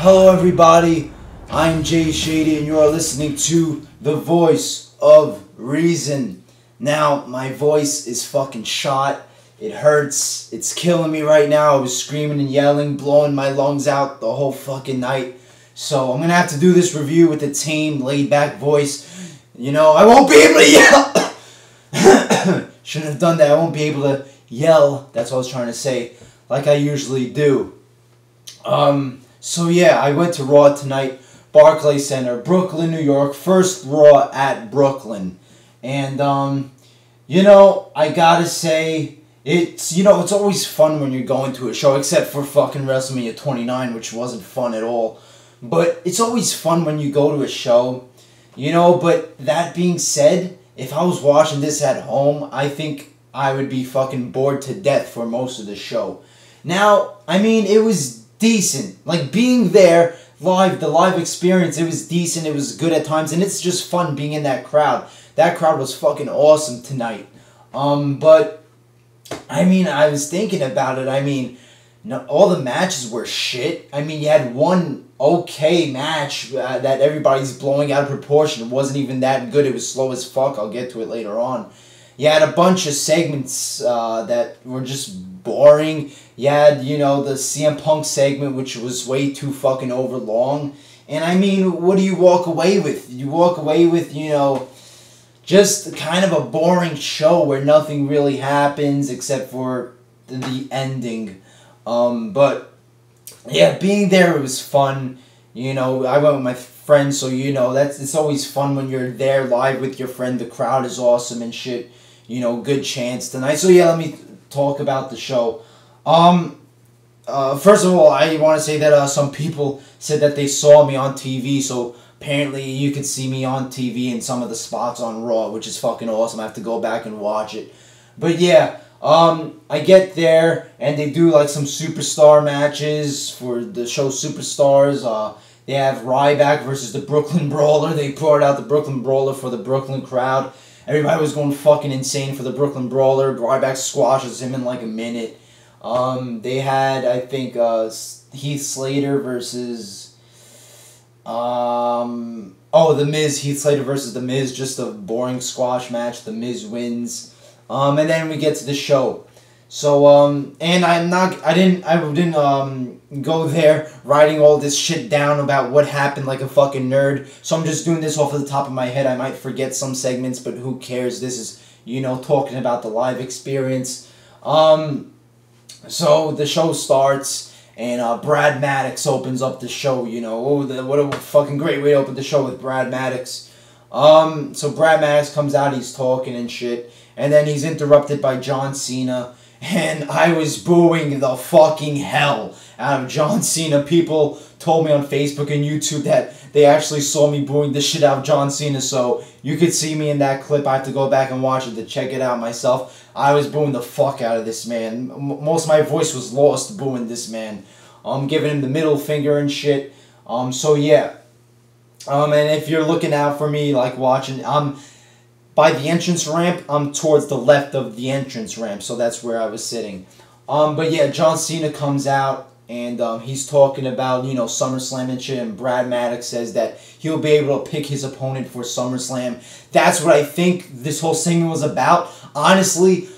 Hello everybody, I'm Jay Shady and you are listening to The Voice of Reason. Now, my voice is fucking shot. It hurts. It's killing me right now. I was screaming and yelling, blowing my lungs out the whole fucking night. So I'm gonna have to do this review with a tame, laid-back voice. You know, I won't be able to yell. Shouldn't have done that. I won't be able to yell. That's what I was trying to say, like I usually do. So yeah, I went to Raw tonight, Barclays Center, Brooklyn, New York, first Raw at Brooklyn. And, you know, I gotta say, it's always fun when you're going to a show, except for fucking WrestleMania 29, which wasn't fun at all. But it's always fun when you go to a show, you know, but that being said, if I was watching this at home, I think I would be fucking bored to death for most of the show. Now, I mean, it was decent. Like, being there live, the live experience, it was decent, it was good at times, and it's just fun being in that crowd. That crowd was fucking awesome tonight. But, I mean, I was thinking about it, I mean, all the matches were shit. I mean, you had one okay match that everybody's blowing out of proportion. It wasn't even that good, it was slow as fuck, I'll get to it later on. You had a bunch of segments that were just boring. You had, you know, the CM Punk segment, which was way too fucking over long. And I mean, what do you walk away with? You walk away with, you know, just kind of a boring show where nothing really happens except for the ending. But, yeah, being there, it was fun. You know, I went with my friends, so, you know, it's always fun when you're there live with your friend. The crowd is awesome and shit. You know, good chance tonight. So, yeah, let me talk about the show. First of all, I want to say that some people said that they saw me on TV, so apparently you could see me on TV in some of the spots on Raw, which is fucking awesome. I have to go back and watch it. But yeah, I get there, and they do like some superstar matches for the show Superstars. They have Ryback versus the Brooklyn Brawler. They brought out the Brooklyn Brawler for the Brooklyn crowd. Everybody was going fucking insane for the Brooklyn Brawler. Ryback squashes him in like a minute. They had, I think, Heath Slater versus, The Miz. Heath Slater versus The Miz. Just a boring squash match. The Miz wins. And then we get to the show. So, and I didn't go there writing all this shit down about what happened like a fucking nerd. So I'm just doing this off of the top of my head. I might forget some segments, but who cares? This is, you know, talking about the live experience. So the show starts, and Brad Maddox opens up the show, you know. What a fucking great way to open the show with Brad Maddox. So Brad Maddox comes out, he's talking and shit, and then he's interrupted by John Cena. And I was booing the fucking hell out of John Cena. People told me on Facebook and YouTube that they actually saw me booing the shit out of John Cena. So you could see me in that clip. I have to go back and watch it to check it out myself. I was booing the fuck out of this man. Most of my voice was lost booing this man. Giving him the middle finger and shit. So yeah. And if you're looking out for me, like watching, by the entrance ramp, I'm towards the left of the entrance ramp, so that's where I was sitting. But yeah, John Cena comes out, and he's talking about, you know, SummerSlam and shit, and Brad Maddox says that he'll be able to pick his opponent for SummerSlam. That's what I think this whole segment was about. Honestly,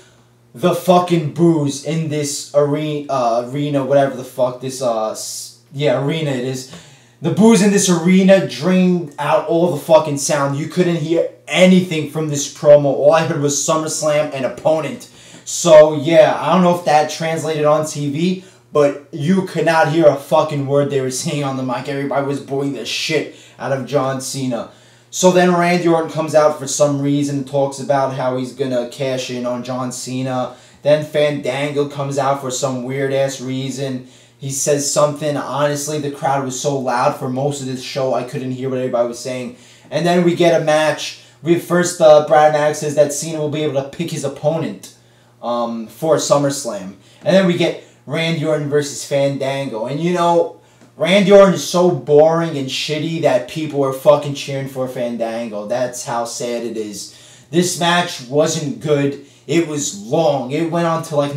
the fucking boos in this arena, whatever the fuck this, arena it is. The boos in this arena drained out all the fucking sound. You couldn't hear anything from this promo. All I heard was SummerSlam and opponent. So, yeah, I don't know if that translated on TV, but you could not hear a fucking word they were saying on the mic. Everybody was booing the shit out of John Cena. So then Randy Orton comes out for some reason, talks about how he's gonna cash in on John Cena. Then Fandango comes out for some weird-ass reason. He says something. Honestly, the crowd was so loud for most of this show, I couldn't hear what everybody was saying. And then we get a match. First, Brad Maddox says that Cena will be able to pick his opponent for SummerSlam. And then we get Randy Orton versus Fandango. And, you know, Randy Orton is so boring and shitty that people are fucking cheering for Fandango. That's how sad it is. This match wasn't good. It was long. It went on to like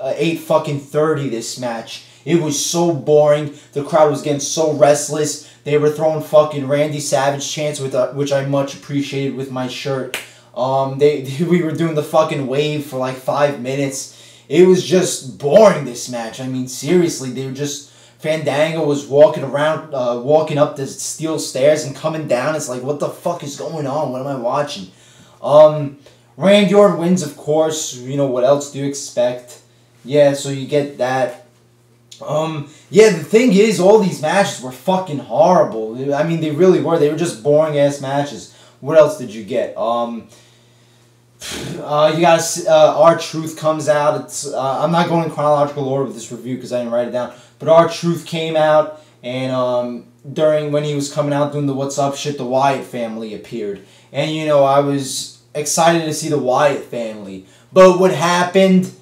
8 fucking 30, this match. It was so boring. The crowd was getting so restless. They were throwing fucking Randy Savage chants, which I much appreciated with my shirt. We were doing the fucking wave for like 5 minutes. It was just boring, this match. I mean, seriously, they were just... Fandango was walking around, walking up the steel stairs and coming down. It's like, what the fuck is going on? What am I watching? Randy Orton wins, of course. You know, what else do you expect? Yeah, so you get that. Yeah, the thing is, all these matches were fucking horrible. I mean, they really were. They were just boring-ass matches. What else did you get? You got R-Truth comes out. It's I'm not going in chronological order with this review because I didn't write it down. But R-Truth came out, and when he was coming out doing the What's Up shit, the Wyatt family appeared. And, you know, I was excited to see the Wyatt family. But what happened,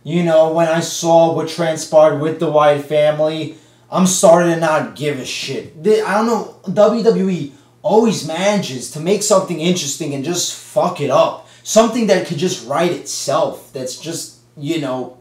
you know, when I saw what transpired with the Wyatt family, I'm starting to not give a shit. I don't know, WWE always manages to make something interesting and just fuck it up. Something that could just write itself. That's just, you know,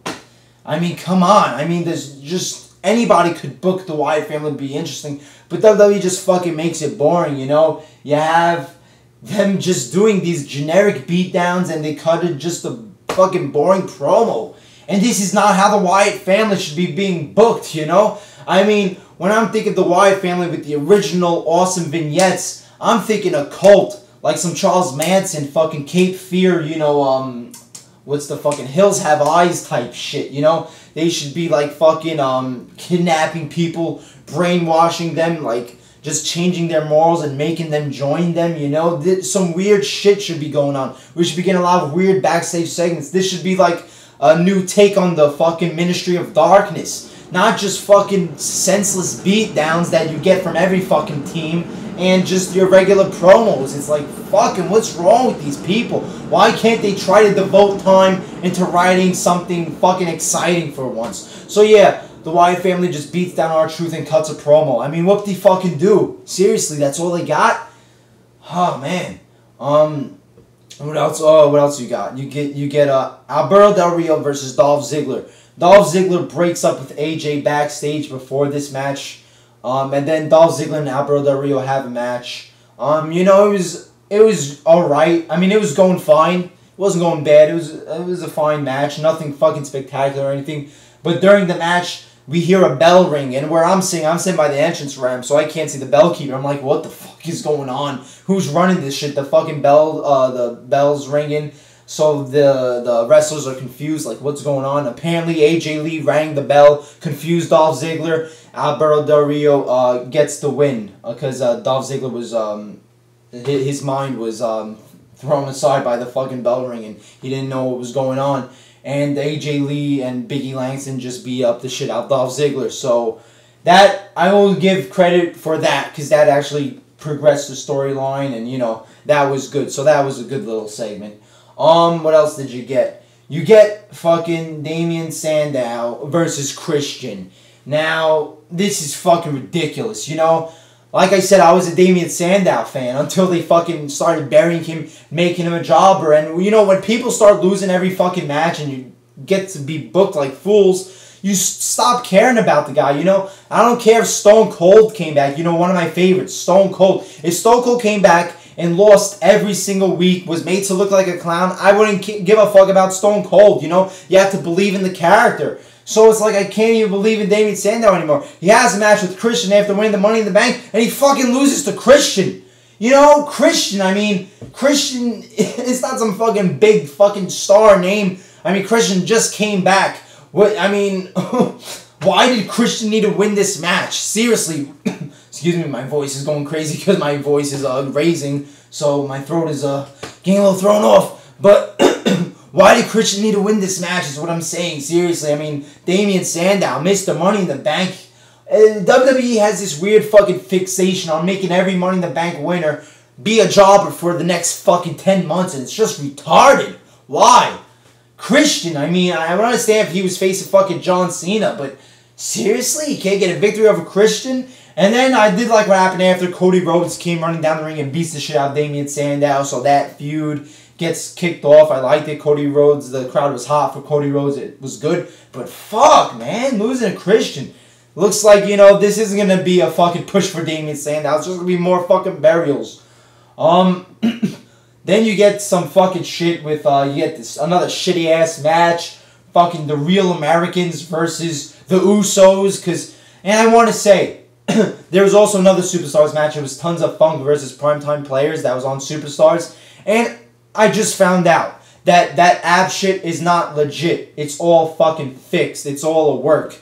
I mean, come on. I mean, there's just... Anybody could book the Wyatt family to be interesting, but WWE just fucking makes it boring, you know? You have them just doing these generic beatdowns and they cut it just a fucking boring promo. And this is not how the Wyatt family should be being booked, you know? I mean, when I'm thinking the Wyatt family with the original awesome vignettes, I'm thinking a cult, like some Charles Manson fucking Cape Fear, you know, what's the fucking Hills Have Eyes type shit, you know? They should be like fucking kidnapping people, brainwashing them, like just changing their morals and making them join them, you know? Some weird shit should be going on. We should be getting a lot of weird backstage segments. This should be like a new take on the fucking Ministry of Darkness. Not just fucking senseless beatdowns that you get from every fucking team and just your regular promos. It's like, fucking, what's wrong with these people? Why can't they try to devote time into writing something fucking exciting for once? So yeah, the Wyatt family just beats down R-Truth and cuts a promo. I mean, what did he fucking do? Seriously, that's all they got? Oh, man. What else? Oh, what else you got? You get Alberto Del Rio versus Dolph Ziggler. Dolph Ziggler breaks up with AJ backstage before this match. And then Dolph Ziggler and Alberto Del Rio have a match. You know, it was alright. I mean, it was going fine. It wasn't going bad. It was a fine match. Nothing fucking spectacular or anything. But during the match, we hear a bell ring. And where I'm sitting by the entrance ramp, so I can't see the bell keeper. I'm like, what the fuck is going on? Who's running this shit? The fucking the bell's ringing. So the wrestlers are confused, like, what's going on? Apparently, AJ Lee rang the bell, confused Dolph Ziggler. Alberto Del Rio gets the win because Dolph Ziggler was his mind was thrown aside by the fucking bell ring and he didn't know what was going on. And AJ Lee and Biggie Langston just beat up the shit out of Dolph Ziggler. So that I will give credit for that because that actually progressed the storyline and you know that was good. So that was a good little segment. What else did you get? You get fucking Damien Sandow versus Christian. Now, this is fucking ridiculous, you know? Like I said, I was a Damien Sandow fan until they fucking started burying him, making him a jobber. And, you know, when people start losing every fucking match and you get to be booked like fools, you stop caring about the guy, you know? I don't care if Stone Cold came back. You know, one of my favorites, Stone Cold. If Stone Cold came back and lost every single week, was made to look like a clown, I wouldn't give a fuck about Stone Cold, you know? You have to believe in the character. So it's like I can't even believe in Damien Sandow anymore. He has a match with Christian after winning the Money in the Bank, and he fucking loses to Christian. You know, Christian, I mean, Christian, it's not some fucking big fucking star name. I mean, Christian just came back. What, I mean, why did Christian need to win this match? Seriously. Excuse me, my voice is going crazy because my voice is raising, so my throat is getting a little thrown off. But why did Christian need to win this match is what I'm saying. Seriously, I mean, Damien Sandow missed the Money in the Bank. WWE has this weird fucking fixation on making every Money in the Bank winner be a jobber for the next fucking 10 months, and it's just retarded. Why? Christian, I mean, I would understand if he was facing fucking John Cena, but seriously, you can't get a victory over Christian? And then I did like what happened after Cody Rhodes came running down the ring and beats the shit out of Damien Sandow, so that feud gets kicked off. I liked it. Cody Rhodes, the crowd was hot for Cody Rhodes. It was good. But fuck, man, losing to Christian. Looks like, you know, this isn't going to be a fucking push for Damien Sandow. It's just going to be more fucking burials. Then you get some fucking shit with, you get this another shitty ass match. Fucking the Real Americans versus the Usos. And I want to say, there was also another Superstars match. It was Tons of Funk versus Primetime Players. That was on Superstars. And I just found out that that app shit is not legit. It's all fucking fixed. It's all a work.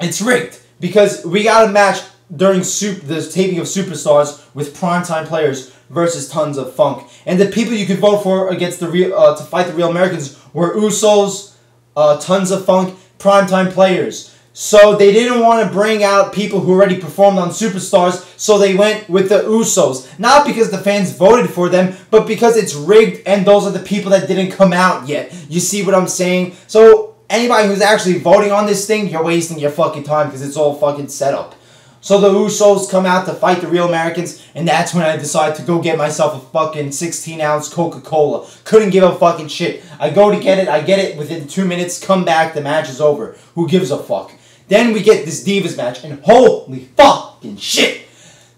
It's rigged. Because we got a match during the taping of Superstars with Primetime Players versus Tons of Funk. And the people you could vote for against the to fight the Real Americans were Usos, Tons of Funk, Primetime Players. So they didn't want to bring out people who already performed on Superstars, so they went with the Usos. Not because the fans voted for them, but because it's rigged and those are the people that didn't come out yet. You see what I'm saying? So anybody who's actually voting on this thing, you're wasting your fucking time because it's all fucking set up. So the Usos come out to fight the Real Americans, and that's when I decide to go get myself a fucking 16-ounce Coca-Cola. Couldn't give a fucking shit. I go to get it within 2 minutes, come back, the match is over. Who gives a fuck? Then we get this Divas match, and holy fucking shit!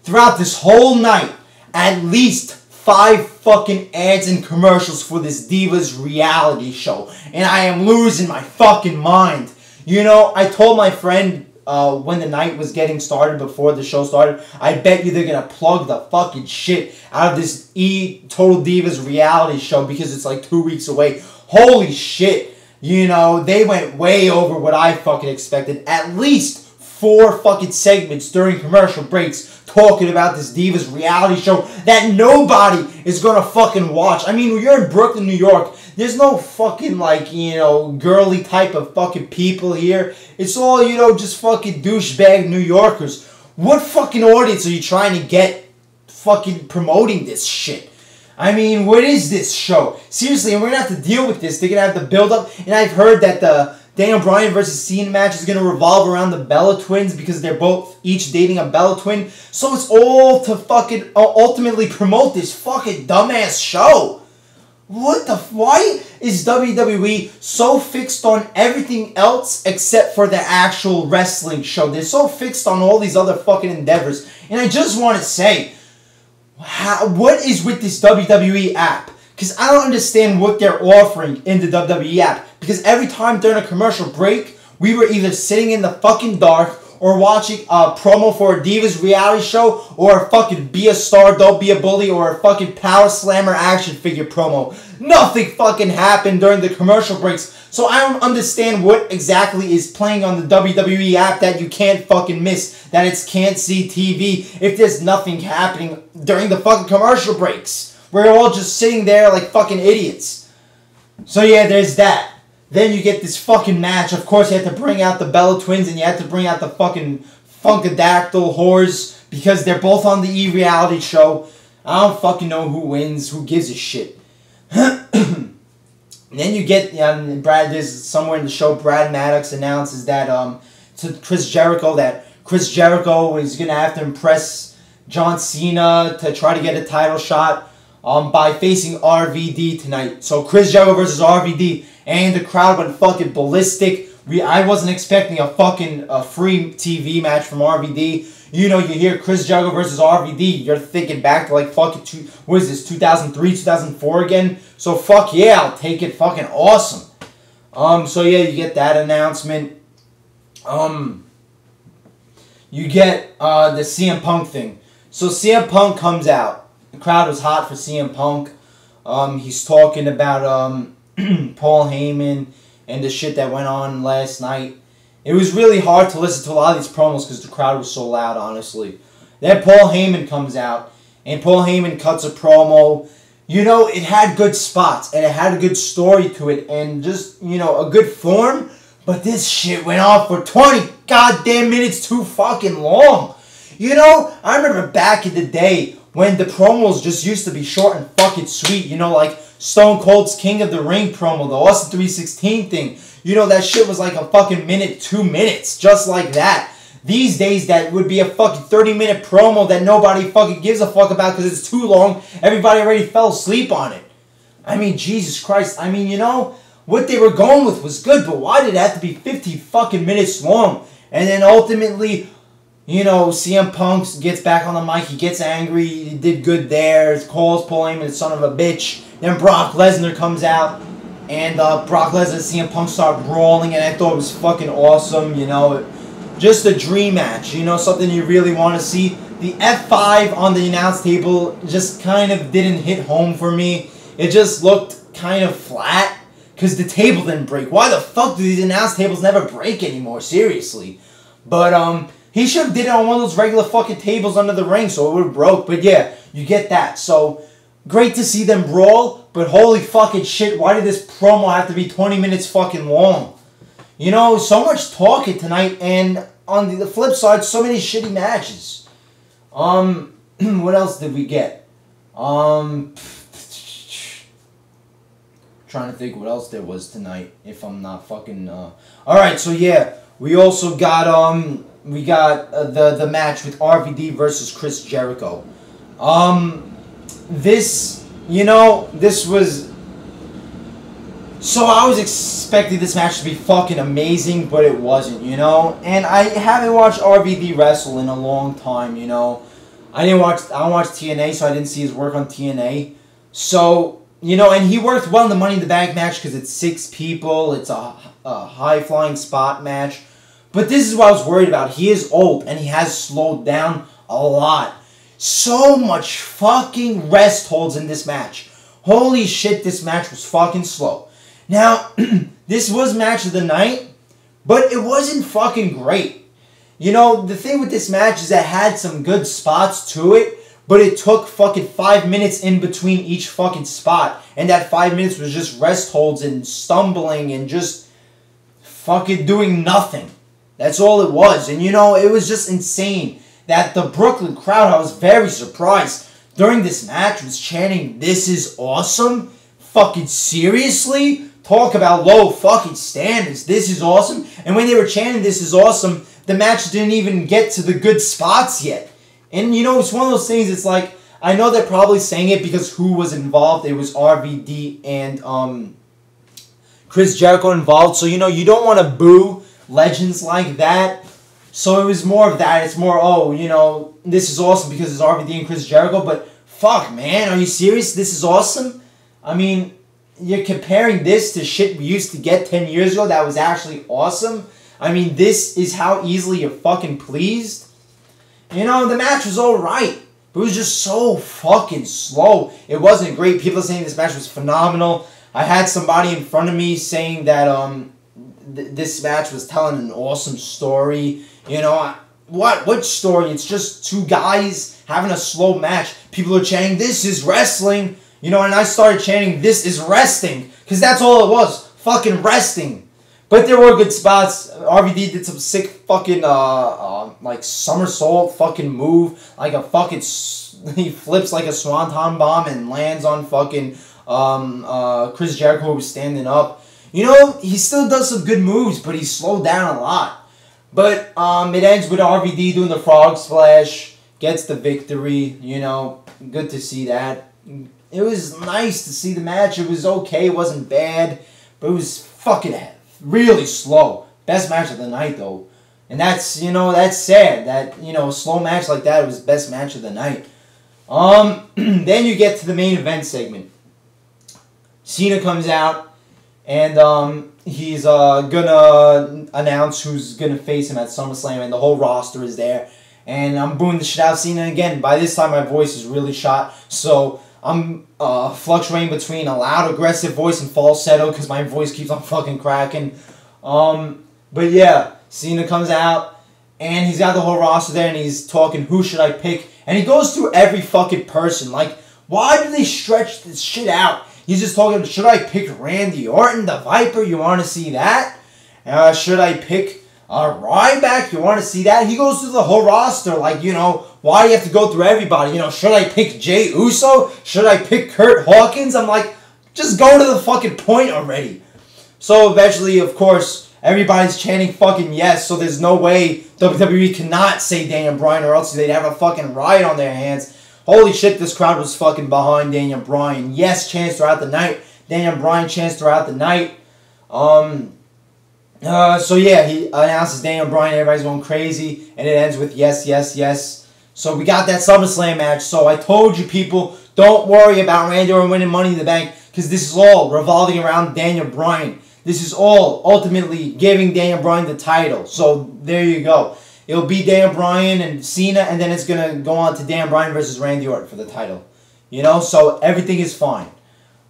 Throughout this whole night, at least 5 fucking ads and commercials for this Divas reality show. And I am losing my fucking mind. You know, I told my friend when the night was getting started, before the show started, I bet you they're gonna plug the fucking shit out of this Total Divas reality show because it's like 2 weeks away. Holy shit. You know, they went way over what I fucking expected. At least 4 fucking segments during commercial breaks talking about this Divas reality show that nobody is gonna fucking watch. I mean, when you're in Brooklyn, New York, there's no fucking, like, you know, girly type of fucking people here. It's all, you know, just fucking douchebag New Yorkers. What fucking audience are you trying to get fucking promoting this shit? I mean, what is this show? Seriously, and we're going to have to deal with this. They're going to have to build up. And I've heard that the Daniel Bryan versus Cena match is going to revolve around the Bella Twins because they're both each dating a Bella Twin. So it's all to fucking ultimately promote this fucking dumbass show. What the... Why is WWE so fixed on everything else except for the actual wrestling show? They're so fixed on all these other fucking endeavors. And I just want to say, what is with this WWE app? Because I don't understand what they're offering in the WWE app. Because every time during a commercial break, we were either sitting in the fucking dark or watching a promo for a Divas reality show or a fucking Be a Star, Don't Be a Bully or a fucking Power Slammer action figure promo. Nothing fucking happened during the commercial breaks. So I don't understand what exactly is playing on the WWE app that you can't fucking miss. That it's can't see TV if there's nothing happening during the fucking commercial breaks. We're all just sitting there like fucking idiots. So yeah, there's that. Then you get this fucking match. Of course, you have to bring out the Bella Twins and you have to bring out the fucking Funkadactyl whores because they're both on the E-reality show. I don't fucking know who wins. Who gives a shit? And then you get, there's somewhere in the show, Brad Maddox announces that to Chris Jericho that Chris Jericho is going to have to impress John Cena to try to get a title shot by facing RVD tonight. So Chris Jericho versus RVD. And the crowd went fucking ballistic. I wasn't expecting a fucking free TV match from RVD. You know, you hear Chris Jericho versus RVD. You're thinking back to like fucking, what is this, 2003, 2004 again? So fuck yeah, I'll take it. Fucking awesome. So yeah, you get that announcement. You get the CM Punk thing. So CM Punk comes out. The crowd was hot for CM Punk. He's talking about Paul Heyman and the shit that went on last night. It was really hard to listen to a lot of these promos because the crowd was so loud, honestly. Then Paul Heyman comes out, and Paul Heyman cuts a promo. You know, it had good spots, and it had a good story to it, and just, you know, a good form. But this shit went on for 20 goddamn minutes too fucking long. You know, I remember back in the day when the promos just used to be short and fucking sweet. You know, like Stone Cold's King of the Ring promo, the Austin 316 thing. You know, that shit was like a fucking minute, 2 minutes, just like that. These days, that would be a fucking 30-minute promo that nobody fucking gives a fuck about because it's too long. Everybody already fell asleep on it. I mean, Jesus Christ. I mean, you know, what they were going with was good, but why did it have to be 50 fucking minutes long? And then ultimately, you know, CM Punk gets back on the mic. He gets angry. He did good there. His calls pulling him, and son of a bitch. Then Brock Lesnar comes out. And Brock Lesnar and CM Punk start brawling. And I thought it was fucking awesome. You know, just a dream match. You know, something you really want to see. The F5 on the announce table just kind of didn't hit home for me. It just looked kind of flat. Because the table didn't break. Why the fuck do these announce tables never break anymore? Seriously. But, he should have did it on one of those regular fucking tables under the ring so it would have broke. But yeah, you get that. So, great to see them brawl. But holy fucking shit, why did this promo have to be 20 minutes fucking long? You know, so much talking tonight. And on the flip side, so many shitty matches. What else did we get? Trying to think what else there was tonight. If I'm not fucking... Alright, so yeah. We also got, the match with RVD versus Chris Jericho. This, you know, this was... So I was expecting this match to be fucking amazing, but it wasn't, you know? And I haven't watched RVD wrestle in a long time, you know? I don't watch TNA, so I didn't see his work on TNA. So, you know, and he worked well in the Money in the Bank match because it's 6 people. It's a high-flying spot match. But this is what I was worried about. He is old, and he has slowed down a lot. So much fucking rest holds in this match. Holy shit, this match was fucking slow. Now, this was match of the night, but it wasn't fucking great. You know, the thing with this match is that it had some good spots to it, but it took fucking 5 minutes in between each fucking spot. And that 5 minutes was just rest holds and stumbling and just fucking doing nothing. That's all it was. And, you know, it was just insane that the Brooklyn crowd, I was very surprised, during this match was chanting, "This is awesome." Fucking seriously? Talk about low fucking standards. This is awesome. And when they were chanting, "This is awesome," the match didn't even get to the good spots yet. And, you know, it's one of those things, it's like, I know they're probably saying it because who was involved? It was RVD and Chris Jericho involved. So, you know, you don't want to boo legends like that. So it was more of that. It's more, oh, you know, this is awesome because it's RVD and Chris Jericho. But fuck, man, are you serious? This is awesome? I mean, you're comparing this to shit we used to get 10 years ago that was actually awesome? I mean, this is how easily you're fucking pleased? You know, the match was alright. But it was just so fucking slow. It wasn't great. People are saying this match was phenomenal. I had somebody in front of me saying that, this match was telling an awesome story. You know, which story? It's just 2 guys having a slow match. People are chanting, "This is wrestling." You know, and I started chanting, "This is resting." Because that's all it was. Fucking resting. But there were good spots. RVD did some sick fucking, like, somersault fucking move. Like a fucking... He flips like a swanton bomb and lands on fucking, Chris Jericho who was standing up. You know, he still does some good moves, but he's slowed down a lot. But it ends with RVD doing the frog splash, gets the victory, you know, good to see that. It was nice to see the match. It was okay, it wasn't bad, but it was fucking really slow. Best match of the night, though. And that's, you know, that's sad. That, you know, a slow match like that was best match of the night. Then you get to the main event segment. Cena comes out. And he's gonna announce who's gonna face him at SummerSlam, and the whole roster is there. And I'm booing the shit out of Cena again. By this time, my voice is really shot, so I'm fluctuating between a loud, aggressive voice and falsetto because my voice keeps on fucking cracking. But yeah, Cena comes out, and he's got the whole roster there, and he's talking, "Who should I pick?" And he goes through every fucking person. Like, why do they stretch this shit out? He's just talking, "Should I pick Randy Orton, the Viper? You want to see that? Should I pick Ryback? You want to see that?" He goes through the whole roster. Like, you know, why do you have to go through everybody? You know, should I pick Jey Uso? Should I pick Kurt Hawkins? I'm like, just go to the fucking point already. So eventually, of course, everybody's chanting fucking yes. So there's no way WWE cannot say Daniel Bryan, or else they'd have a fucking riot on their hands. Holy shit, this crowd was fucking behind Daniel Bryan. Yes, chants throughout the night. Daniel Bryan chants throughout the night. So yeah, he announces Daniel Bryan, everybody's going crazy, and it ends with yes, yes, yes. So we got that SummerSlam match. So I told you people, don't worry about Randy Orton winning Money in the Bank, because this is all revolving around Daniel Bryan. This is all ultimately giving Daniel Bryan the title. So there you go. It'll be Daniel Bryan and Cena, and then it's going to go on to Daniel Bryan versus Randy Orton for the title. You know, so everything is fine.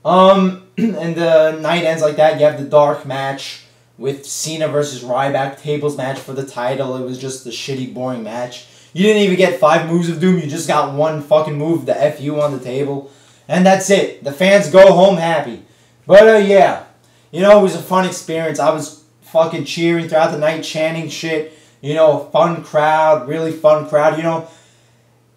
And the night ends like that. You have the dark match with Cena versus Ryback, tables match for the title. It was just a shitty, boring match. You didn't even get 5 moves of doom. You just got one fucking move, the FU on the table. And that's it. The fans go home happy. But, yeah. You know, it was a fun experience. I was fucking cheering throughout the night, chanting shit. You know, fun crowd, really fun crowd. You know,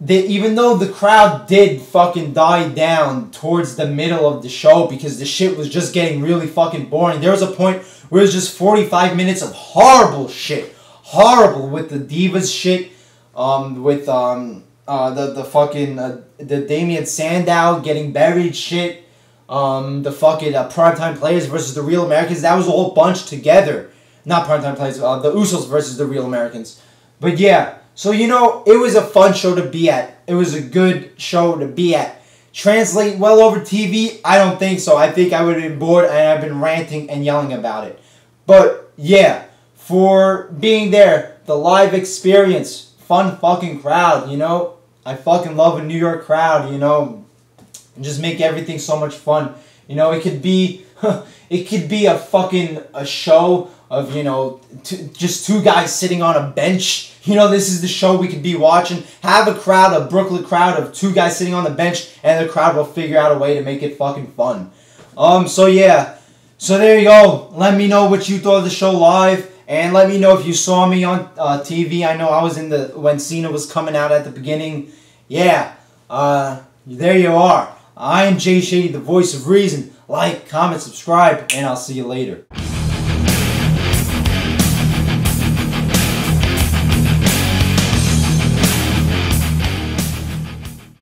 even though the crowd did fucking die down towards the middle of the show because the shit was just getting really fucking boring. There was a point where it was just 45 minutes of horrible shit. Horrible with the Divas shit. With the fucking the Damian Sandow getting buried shit. The fucking Primetime Players versus the Real Americans. That was a whole bunch together. Not Primetime Players. The Usos versus the Real Americans. But yeah. So, you know, it was a fun show to be at. It was a good show to be at. Translate well over TV? I don't think so. I think I would have been bored and I've been ranting and yelling about it. But, yeah. For being there, the live experience, fun fucking crowd, you know. I fucking love a New York crowd, you know. And just make everything so much fun. You know, it could be a fucking show of, you know, just 2 guys sitting on a bench. You know, this is the show we could be watching. Have a crowd, a Brooklyn crowd of 2 guys sitting on the bench, and the crowd will figure out a way to make it fucking fun. So yeah. So there you go. Let me know what you thought of the show live, and let me know if you saw me on TV. I know I was when Cena was coming out at the beginning. Yeah. There you are. I am Jay Shady, the voice of reason. Like, comment, subscribe, and I'll see you later.